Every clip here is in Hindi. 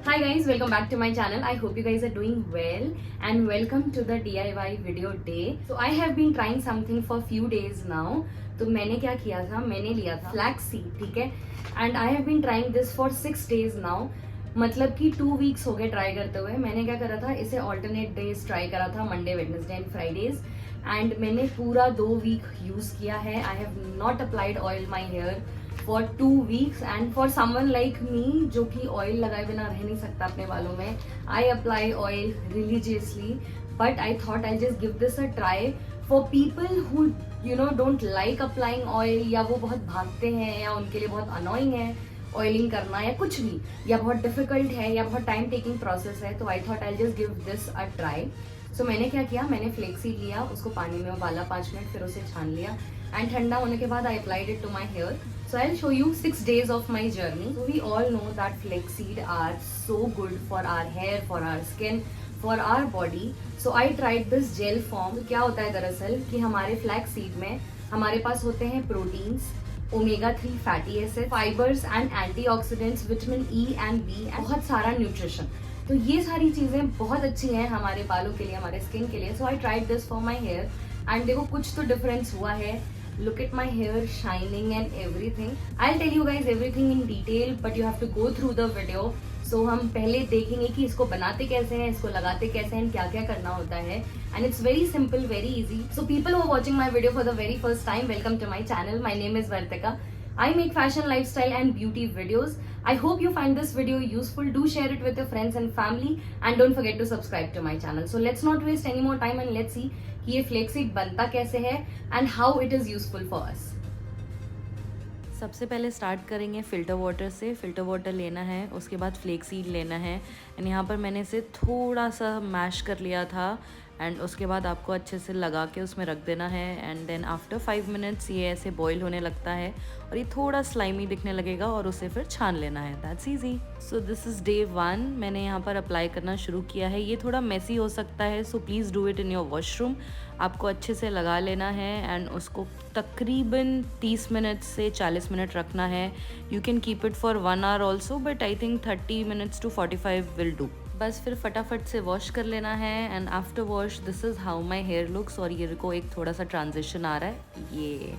Hi guys, welcome back to my channel. I hope you guys are doing well and welcome to the DIY video day. So I have been trying something for few days now. तो मैंने क्या किया था, मैंने लिया था फ्लैक्स सीड, ठीक है, and I have been trying this for 6 days now. मतलब कि 2 weeks हो गए ट्राई करते हुए. मैंने क्या करा था, इसे ऑल्टरनेट डेज ट्राई करा था, Monday, Wednesday and Fridays, and मैंने पूरा 2 week यूज किया है. I have not applied oil my here for 2 weeks and for someone like me जो कि ऑयल लगाए बिना रह नहीं सकता अपने बालों में, I apply oil religiously, but I thought I just give this a try for people who don't like applying oil, या वो बहुत भागते हैं, या उनके लिए बहुत अनोइंग है ऑयलिंग करना, या कुछ भी, या बहुत डिफिकल्ट है, या बहुत टाइम टेकिंग प्रोसेस है. तो I thought I just give this a try. So मैंने क्या किया, मैंने फ्लेक्सीड लिया, उसको पानी में उबाला 5 मिनट, फिर उसे छान लिया एंड ठंडा होने के बाद I applied it to my hair. So I'll show you 6 days of my journey. So we all know that flaxseed are so good for our hair, for our skin, for our body. So I tried this gel form. तो क्या होता है दरअसल कि हमारे flaxseed में हमारे पास होते हैं proteins, omega 3 fatty acid, fibers and antioxidants, vitamin E and B, बहुत सारा न्यूट्रिशन. तो ये सारी चीजें बहुत अच्छी हैं हमारे बालों के लिए, हमारे स्किन के लिए. So I tried this for my hair and देखो कुछ तो डिफरेंस हुआ है. Look at my hair shining and everything. I'll tell you guys everything in detail, but you have to go through the video. So हम पहले देखेंगे कि इसको बनाते कैसे हैं, इसको लगाते कैसे हैं, क्या क्या करना होता है. And it's very simple, very easy. So people who are watching my video for the very first time, welcome to my channel. My name is Vartika. I make fashion, lifestyle and beauty videos. I hope you find this video useful. Do share it with your friends and family and don't forget to subscribe to my channel. So let's not waste any more time and let's see कि ये फ्लेक्सीड बनता कैसे है and how it is useful for us. सबसे पहले स्टार्ट करेंगे फ़िल्टर वाटर से. फ़िल्टर वाटर लेना है, उसके बाद फ्लेक्सीड लेना है एंड यहाँ पर मैंने इसे थोड़ा सा मैश कर लिया था एंड उसके बाद आपको अच्छे से लगा के उसमें रख देना है एंड देन आफ्टर 5 मिनट्स ये ऐसे बॉईल होने लगता है और ये थोड़ा स्लाइमी दिखने लगेगा और उसे फिर छान लेना है. That's easy. So this is day 1. मैंने यहाँ पर अप्लाई करना शुरू किया है. ये थोड़ा मेसी हो सकता है, so please do it in your washroom. आपको अच्छे से लगा लेना है एंड उसको तकरीबन 30 मिनट से 40 मिनट रखना है. You can keep it for 1 hour also, but I think 30 minutes to 45 will do. बस फिर फटाफट से वॉश कर लेना है and after wash this is how my hair looks. और ये को एक थोड़ा सा ट्रांजिशन आ रहा है, ये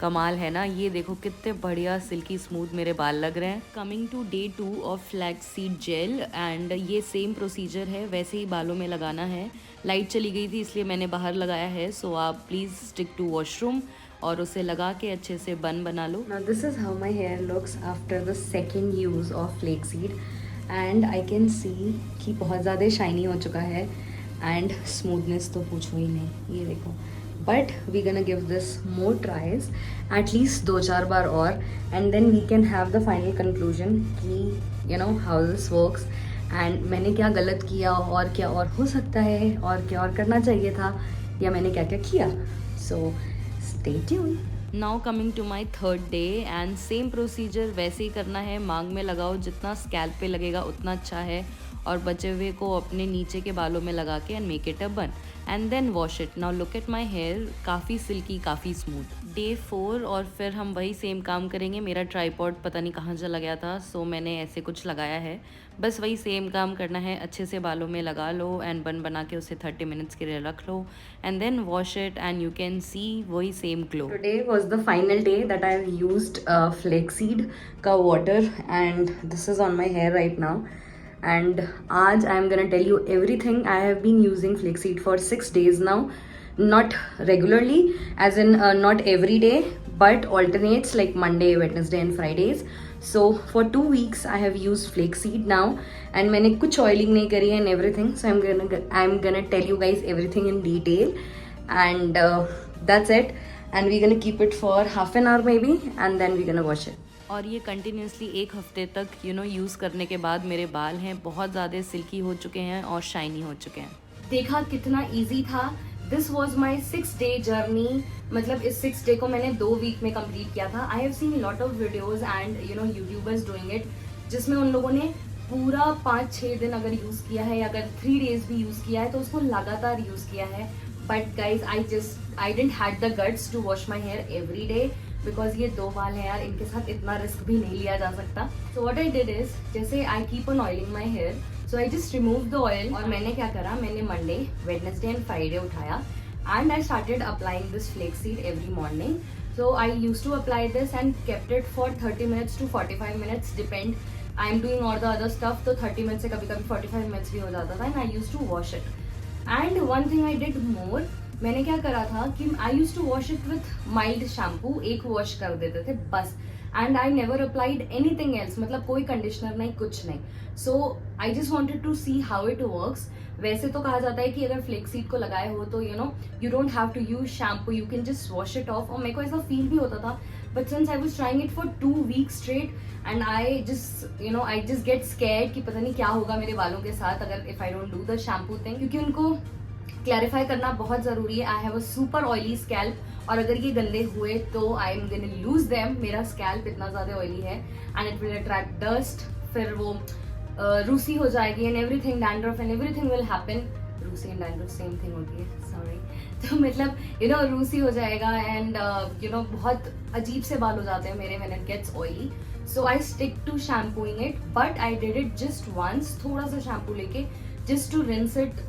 कमाल है ना. ये देखो कितने बढ़िया सिल्की स्मूथ मेरे बाल लग रहे हैं. Coming to day 2 of flax seed gel and ये सेम प्रोसीजर है, वैसे ही बालों में लगाना है. लाइट चली गई थी इसलिए मैंने बाहर लगाया है, सो आप प्लीज़ स्टिक टू वॉशरूम और उसे लगा के अच्छे से बन बना लो. Now this is how my hair looks after the second use of flaxseed and I can see कि बहुत ज़्यादा शाइनी हो चुका है एंड स्मूथनेस तो पूछो ही नहीं. ये देखो, but we gonna give this more tries, at least 2-4 बार और, and then we can have the final conclusion कि हाउ दिस वर्क्स एंड मैंने क्या गलत किया और क्या और हो सकता है और क्या और करना चाहिए था, या मैंने क्या क्या किया. So stay tuned. Now coming to my 3rd day and same procedure वैसे ही करना है. मांग में लगाओ, जितना स्कैल्प पे लगेगा उतना अच्छा है, और बचे हुए को अपने नीचे के बालों में लगा के and make it a bun and then wash it. Now look at my hair, काफ़ी सिल्की, काफ़ी स्मूथ. डे 4 और फिर हम वही सेम काम करेंगे. मेरा ट्राईपॉड पता नहीं कहाँ चला गया था, सो मैंने ऐसे कुछ लगाया है. बस वही सेम काम करना है, अच्छे से बालों में लगा लो एंड बन बना के उसे 30 मिनट्स के लिए रख लो and then wash it and you can see वही same glow. Today was the final day that I used flaxseed का water and this is on my hair right now. And आज I am gonna tell you everything. I have been using flaxseed for 6 days now, not regularly, as in not every day, but alternates like Monday, Wednesday and Fridays. So for 2 weeks I have used flaxseed now and मैंने कुछ oiling नहीं करी है and everything. So I'm gonna tell you guys everything in detail and that's it. And we're gonna keep it for half an hour maybe and then we're gonna wash it. और ये कंटिन्यूसली 1 हफ्ते तक यूज़ करने के बाद मेरे बाल हैं बहुत ज़्यादा सिल्की हो चुके हैं और शाइनी हो चुके हैं. देखा कितना इजी था. This was my 6 day journey. मतलब इस 6 day को मैंने 2 week में कंप्लीट किया था. I have seen lot of videos and YouTubers doing it, जिसमें उन लोगों ने पूरा 5-6 दिन अगर यूज़ किया है या अगर 3 days भी यूज़ किया है तो उसको लगातार यूज़ किया है. But guys I didn't had the guts to wash my hair every day, because ये 2 बाल है यार, इनके साथ इतना रिस्क भी नहीं लिया जा सकता. So what I did is, जैसे I keep on oiling my hair, so I just remove the oil. और मैंने क्या करा, मैंने मंडे, वेडनेसडे एंड फ्राइडे उठाया and I started applying this flaxseed every morning. So I used to apply this and kept it for 30 minutes to 45 minutes, depend. I am doing all the other stuff, तो 30 minutes से कभी कभी 45 minutes भी हो जाता था. And I used to wash it. And one thing I did more, मैंने क्या करा था कि I used to wash it with mild shampoo, एक wash कर देते थे बस. And I never applied anything else, मतलब कोई कंडीशनर नहीं, कुछ नहीं. So I just wanted to see how it works. वैसे तो कहा जाता है कि अगर फ्लेक्सीड को लगाए हो तो you don't have to use shampoo, you can just wash it off. और मेरे को ऐसा फील भी होता था, but since I was trying it for 2 weeks straight and I just get scared कि पता नहीं क्या होगा मेरे बालों के साथ अगर if I don't do the shampoo thing, क्योंकि उनको क्लैरिफाई करना बहुत जरूरी है. I have a super oily scalp और अगर ये गंदे हुए तो I am gonna lose them. मेरा स्कैल्प इतना ज्यादा ऑयली है and it will attract dust, फिर वो रूसी हो जाएगी and everything, dandruff and everything will happen. रूसी एंड डैंड्रफ सेम थिंग होती है, सॉरी. तो मतलब रूसी हो जाएगा एंड बहुत अजीब से बाल हो जाते हैं मेरे when it gets oily. So I stick to shampooing it, but I did it just once, थोड़ा सा शैम्पू लेके जस्ट टू रिंस इट,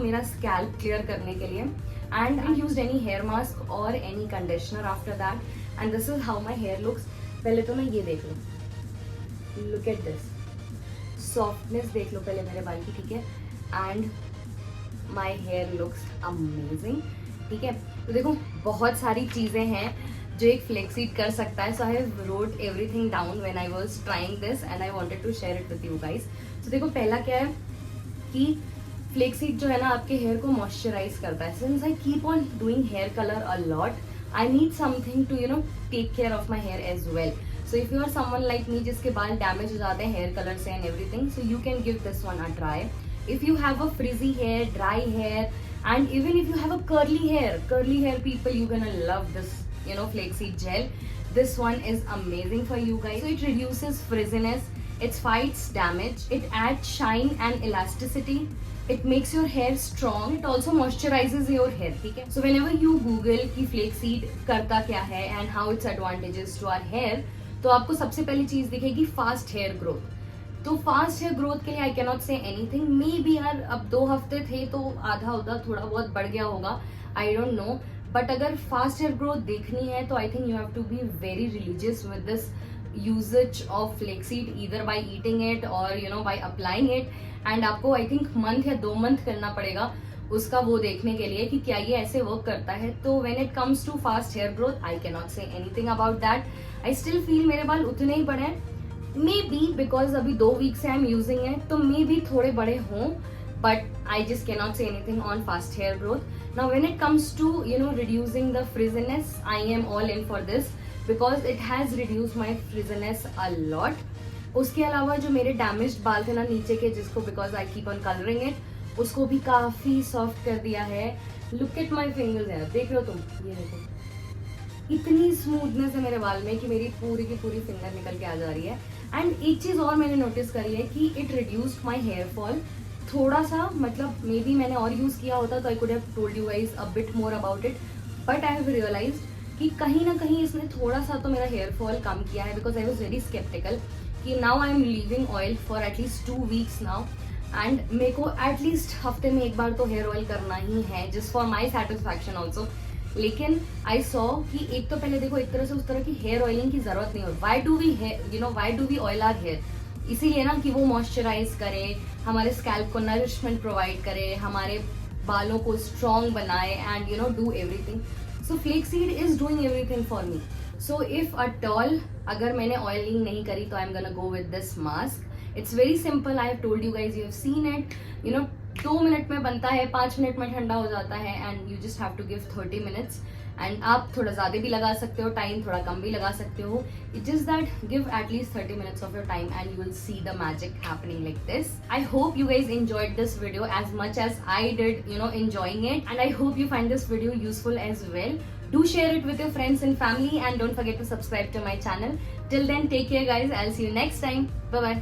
मेरा स्कैल्प क्लियर करने के लिए. And I used any hair mask और any conditioner after that and this is how my hair looks. पहले तो मैं ये देख लूँ, लुक एट दिस सॉफ्टनेस देख लो पहले मेरे बाल की, ठीक है. And my hair looks amazing, ठीक है. तो देखो बहुत सारी चीज़ें हैं जो एक फ्लेक्सीड कर सकता है. So I have wrote everything down when I was trying this and I wanted to share it with you guys. तो देखो पहला क्या है कि फ्लेक्सीड जो है ना आपके हेयर को मॉइस्चराइज करता है. Since I keep on doing hair colour a lot, I need something to take care of my hair as well. So if you are someone like me जिसके बाल डैमेज हो जाते हैं हेयर कलर से and everything, so you can give this one a try. If you have a frizzy hair, dry hair, and even if you have a curly hair people, you're gonna love this flaxseed gel. This one is amazing for you guys. So it reduces frizziness, it fights damage, it adds shine and elasticity, it makes your hair strong, it also moisturizes your hair, ठीक है. So whenever you google कि flaxseed करता क्या है and how its advantages to our hair, तो आपको सबसे पहली चीज दिखेगी फास्ट हेयर ग्रोथ. तो फास्ट हेयर ग्रोथ के लिए आई can not say anything. May be यार अब 2 हफ्ते थे तो आधा थोड़ा बहुत बढ़ गया होगा, आई डोंट नो. बट अगर फास्ट हेयर ग्रोथ देखनी है तो I think you have to be very religious with this usages of flaxseed, either by eating it और बाय अप्लाइंग इट. एंड आपको आई थिंक मंथ या 2 मंथ करना पड़ेगा उसका वो देखने के लिए कि क्या ये ऐसे वर्क करता है. तो when it comes to fast hair growth I can not say anything about that. I still feel मेरे बाल उतने ही बड़े हैं, मे बी बिकॉज अभी 2 weeks से आई एम यूजिंग इट, तो मे बी थोड़े बड़े हों, but I just can not say anything on fast hair growth. Now when it comes to reducing the frizziness, I am all in for this because it has reduce my frizziness a lot. उसके अलावा जो मेरे डैमेज्ड बाल थे ना नीचे के, जिसको because I keep on colouring it, उसको भी काफी सॉफ्ट कर दिया है. लुक एट माई फिंगर्स यार, देख रहे हो तुम, ये देखो इतनी स्मूथनेस है मेरे बाल में कि मेरी पूरी की पूरी फिंगर निकल के आ जा रही है. एंड एक चीज और मैंने नोटिस करी है कि it reduced my hair fall थोड़ा सा. मतलब मे बी मैंने और यूज किया होता तो I could have told you guys a bit more about it, but I have realized कि कहीं ना कहीं इसने थोड़ा सा तो मेरा हेयर फॉल कम किया है. Because I was very sceptical कि now I am leaving oil for at least 2 weeks now, and मेरे को एटलीस्ट हफ्ते में एक बार तो हेयर ऑयल करना ही है, just for my satisfaction also. लेकिन आई सॉ कि एक तो पहले देखो एक तरह से उस तरह की हेयर ऑयलिंग की जरूरत नहीं हो. Why do we oil our hair? इसीलिए ना कि वो मॉइस्चराइज करे, हमारे स्कैल्प को नरिशमेंट प्रोवाइड करे, हमारे बालों को स्ट्रॉन्ग बनाए and do everything. So flaxseed is doing everything for me. So if at all अगर मैंने ऑयलिंग नहीं करी तो I am gonna go with this mask. It's very simple, I have told you guys, you have seen it. 2 minute में बनता है, 5 मिनट में ठंडा हो जाता है and you just have to give 30 minutes. And आप थोड़ा ज्यादा भी लगा सकते हो टाइम, थोड़ा कम भी लगा सकते हो. It just that give at least 30 minutes of your time and you will see the magic happening like this. I hope you guys enjoyed this video as much as I did enjoying it, and I hope you find this video useful as well. Do share it with your friends and family and don't forget to subscribe to my channel. Till then, take care guys. I'll see you next time. Bye bye.